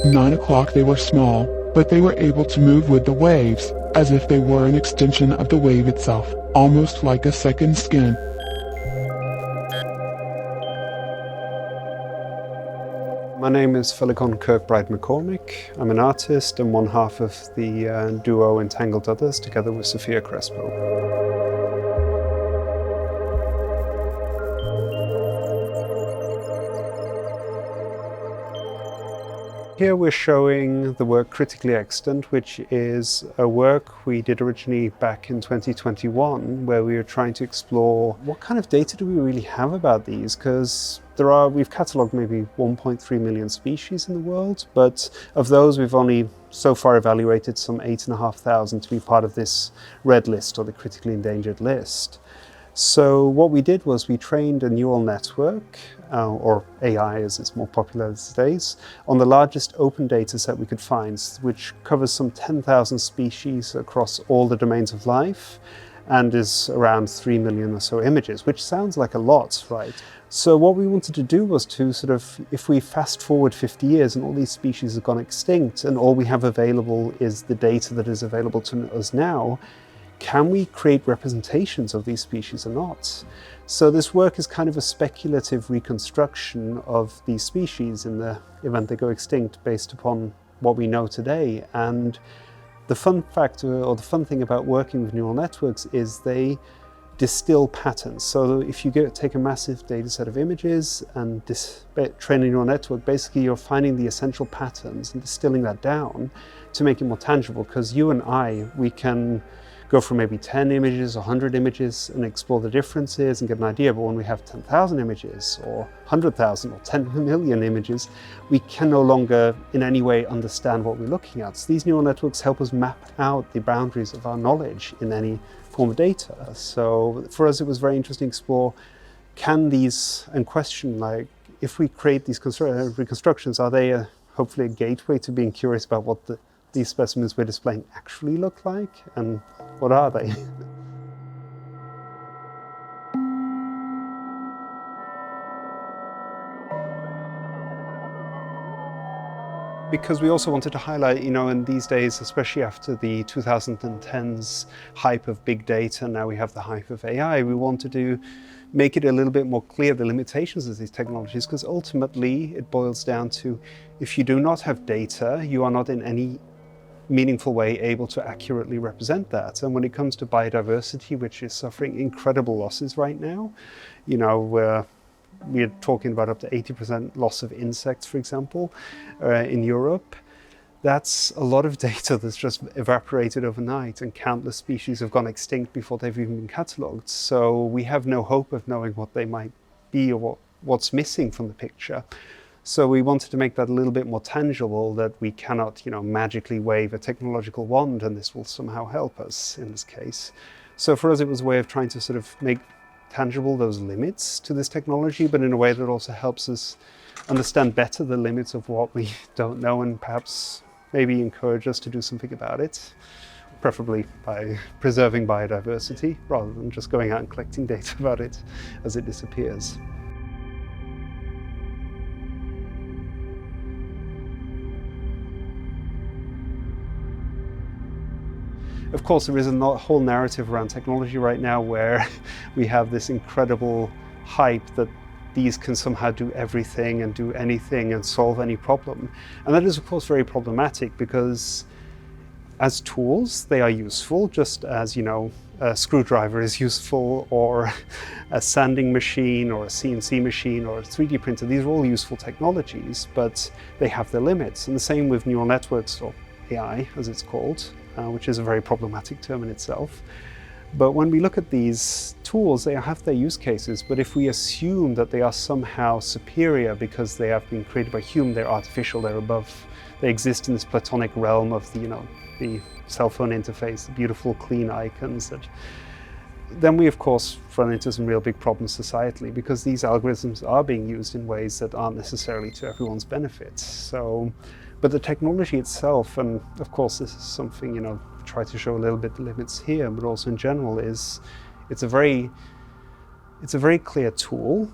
9 o'clock they were small, but they were able to move with the waves, as if they were an extension of the wave itself, almost like a second skin. My name is Feileacan McCormick. I'm an artist and one half of the duo Entangled Others, together with Sophia Crespo. Here we're showing the work Critically Extant, which is a work we did originally back in 2021, where we were trying to explore what kind of data do we really have about these, because we've catalogued maybe 1.3 million species in the world, but of those we've only so far evaluated some 8,500 to be part of this red list, or the critically endangered list. So what we did was we trained a neural network, or AI as it's more popular these days, on the largest open data set we could find, which covers some 10,000 species across all the domains of life and is around 3 million or so images, which sounds like a lot, right? So what we wanted to do was to sort of, if we fast forward 50 years and all these species have gone extinct and all we have available is the data that is available to us now, can we create representations of these species or not? So this work is kind of a speculative reconstruction of these species in the event they go extinct based upon what we know today. And the fun factor, or the fun thing about working with neural networks, is they distill patterns. So if you take a massive data set of images and train a neural network, basically you're finding the essential patterns and distilling that down to make it more tangible, because you and we can go from maybe 10 images or 100 images and explore the differences and get an idea. But when we have 10,000 images or 100,000 or 10 million images, we can no longer in any way understand what we're looking at. So these neural networks help us map out the boundaries of our knowledge in any form of data. So for us, it was very interesting to explore, can these, and question, like, if we create these reconstructions, are they hopefully a gateway to being curious about what these specimens we're displaying actually look like, and what are they? Because we also wanted to highlight, in these days, especially after the 2010s hype of big data, now we have the hype of AI, we wanted to make it a little bit more clear the limitations of these technologies, because ultimately it boils down to, if you do not have data, you are not in any meaningful way able to accurately represent that. And when it comes to biodiversity, which is suffering incredible losses right now, we're talking about up to 80% loss of insects, for example, in Europe. That's a lot of data that's just evaporated overnight, and countless species have gone extinct before they've even been catalogued. So we have no hope of knowing what they might be or what's missing from the picture. So we wanted to make that a little bit more tangible, that we cannot, magically wave a technological wand and this will somehow help us in this case. So for us, it was a way of trying to sort of make tangible those limits to this technology, but in a way that also helps us understand better the limits of what we don't know, and perhaps maybe encourage us to do something about it, preferably by preserving biodiversity rather than just going out and collecting data about it as it disappears. Of course, there is a whole narrative around technology right now where we have this incredible hype that these can somehow do everything and do anything and solve any problem. And that is, of course, very problematic, because as tools, they are useful, just as, a screwdriver is useful, or a sanding machine, or a CNC machine, or a 3D printer. These are all useful technologies, but they have their limits. And the same with neural networks, or AI, as it's called, which is a very problematic term in itself. But when we look at these tools, they have their use cases, but if we assume that they are somehow superior because they have been created by humans, they're artificial, they're above, they exist in this platonic realm of the cell phone interface, the beautiful clean icons, then we of course run into some real big problems societally, because these algorithms are being used in ways that aren't necessarily to everyone's benefit. But the technology itself, and of course this is something, try to show a little bit the limits here, but also in general, it's a very clear tool.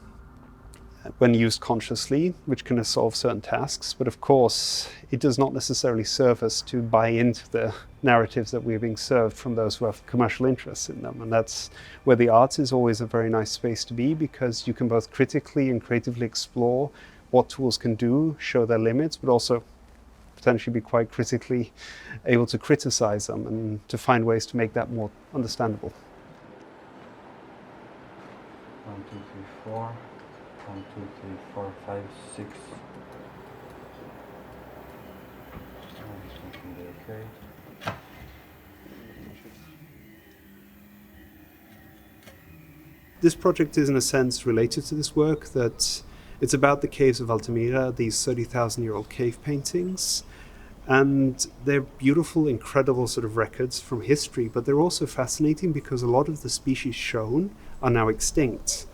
when used consciously, which can solve certain tasks. But of course, it does not necessarily serve us to buy into the narratives that we're being served from those who have commercial interests in them. And that's where the arts is always a very nice space to be, because you can both critically and creatively explore what tools can do, show their limits, but also potentially be quite critically able to criticize them and to find ways to make that more understandable. 1, 2, 3, 4. 1, 2, 3, 4, 5, 6. Okay. This project is in a sense related to this work, that it's about the Caves of Altamira, these 30,000-year-old cave paintings. And they're beautiful, incredible sort of records from history, but they're also fascinating because a lot of the species shown are now extinct.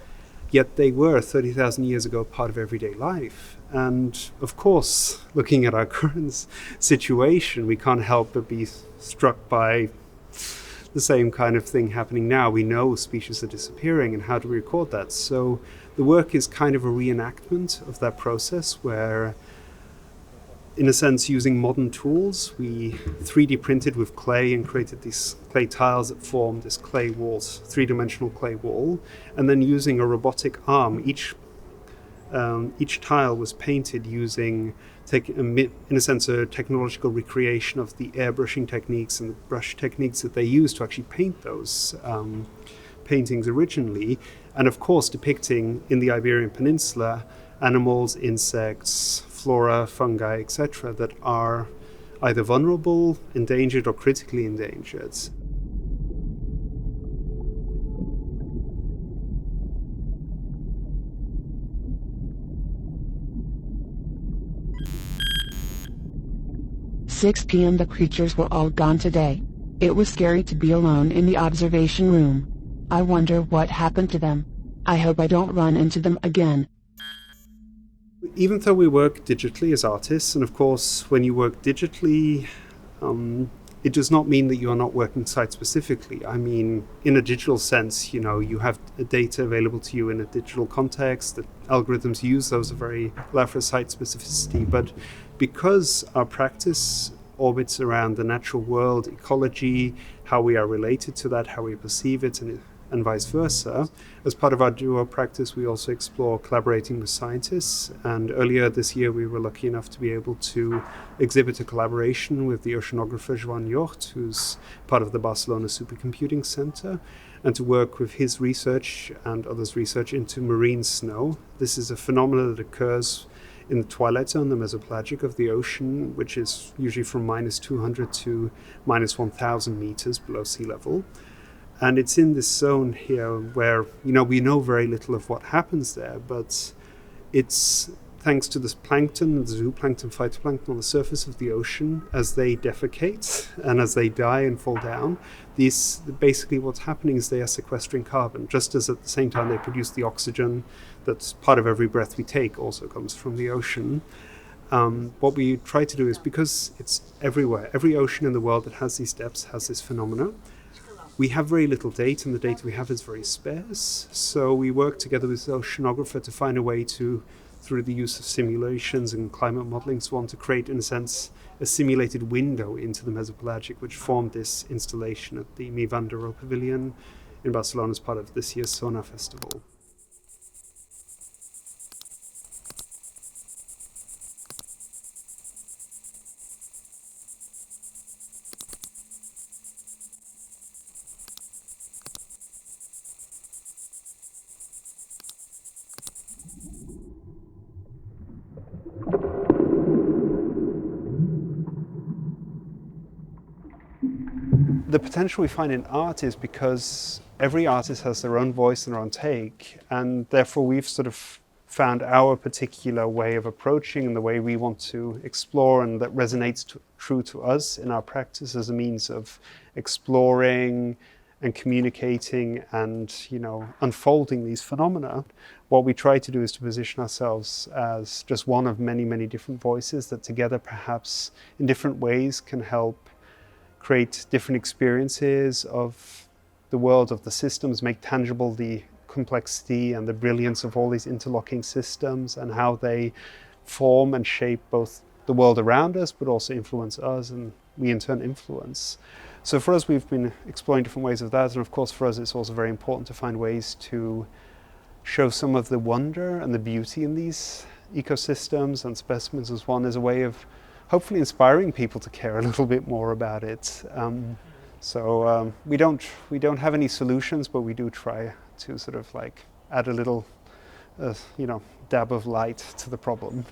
Yet they were 30,000 years ago part of everyday life. And of course, looking at our current situation, we can't help but be struck by the same kind of thing happening now. We know species are disappearing, and how do we record that? So the work is kind of a reenactment of that process where, in a sense, using modern tools, we 3D printed with clay and created these clay tiles that formed this clay walls, three-dimensional clay wall. And then using a robotic arm, each tile was painted using, in a sense, a technological recreation of the airbrushing techniques and the brush techniques that they used to actually paint those paintings originally. And of course, depicting in the Iberian Peninsula animals, insects, flora, fungi, etc., that are either vulnerable, endangered, or critically endangered. "6 p.m. The creatures were all gone today. It was scary to be alone in the observation room. I wonder what happened to them. I hope I don't run into them again." Even though we work digitally as artists, and of course when you work digitally, it does not mean that you are not working site specifically. I mean, in a digital sense, you have data available to you in a digital context. The algorithms use those allow for site specificity. But because our practice orbits around the natural world, ecology, how we are related to that, how we perceive it, and vice versa. As part of our duo practice, we also explore collaborating with scientists. And earlier this year, we were lucky enough to be able to exhibit a collaboration with the oceanographer Joan Hjort, who's part of the Barcelona Supercomputing Center, and to work with his research and others' research into marine snow. This is a phenomenon that occurs in the twilight zone, the mesopelagic of the ocean, which is usually from -200 to -1,000 meters below sea level. And it's in this zone here where, we know very little of what happens there, but it's thanks to this plankton, the zooplankton, phytoplankton on the surface of the ocean, as they defecate and as they die and fall down, basically what's happening is they are sequestering carbon, just as at the same time they produce the oxygen that's part of every breath we take, also comes from the ocean. What we try to do is, because it's everywhere, every ocean in the world that has these depths has this phenomena. We have very little data, and the data we have is very sparse. So we work together with the oceanographer to find a way to, through the use of simulations and climate modeling, so on, to create, in a sense, a simulated window into the mesopelagic, which formed this installation at the Mi Van der Rohe Pavilion in Barcelona as part of this year's Sonar Festival. The potential we find in art is because every artist has their own voice and their own take, and therefore we've sort of found our particular way of approaching and the way we want to explore, and that resonates true to us in our practice as a means of exploring and communicating and, unfolding these phenomena. What we try to do is to position ourselves as just one of many, many different voices that together perhaps in different ways can help create different experiences of the world, of the systems, make tangible the complexity and the brilliance of all these interlocking systems and how they form and shape both the world around us, but also influence us, and we in turn influence. So for us, we've been exploring different ways of that, and of course for us it's also very important to find ways to show some of the wonder and the beauty in these ecosystems and specimens as one, as a way of hopefully inspiring people to care a little bit more about it. We don't have any solutions, but we do try to sort of like add a little dab of light to the problem.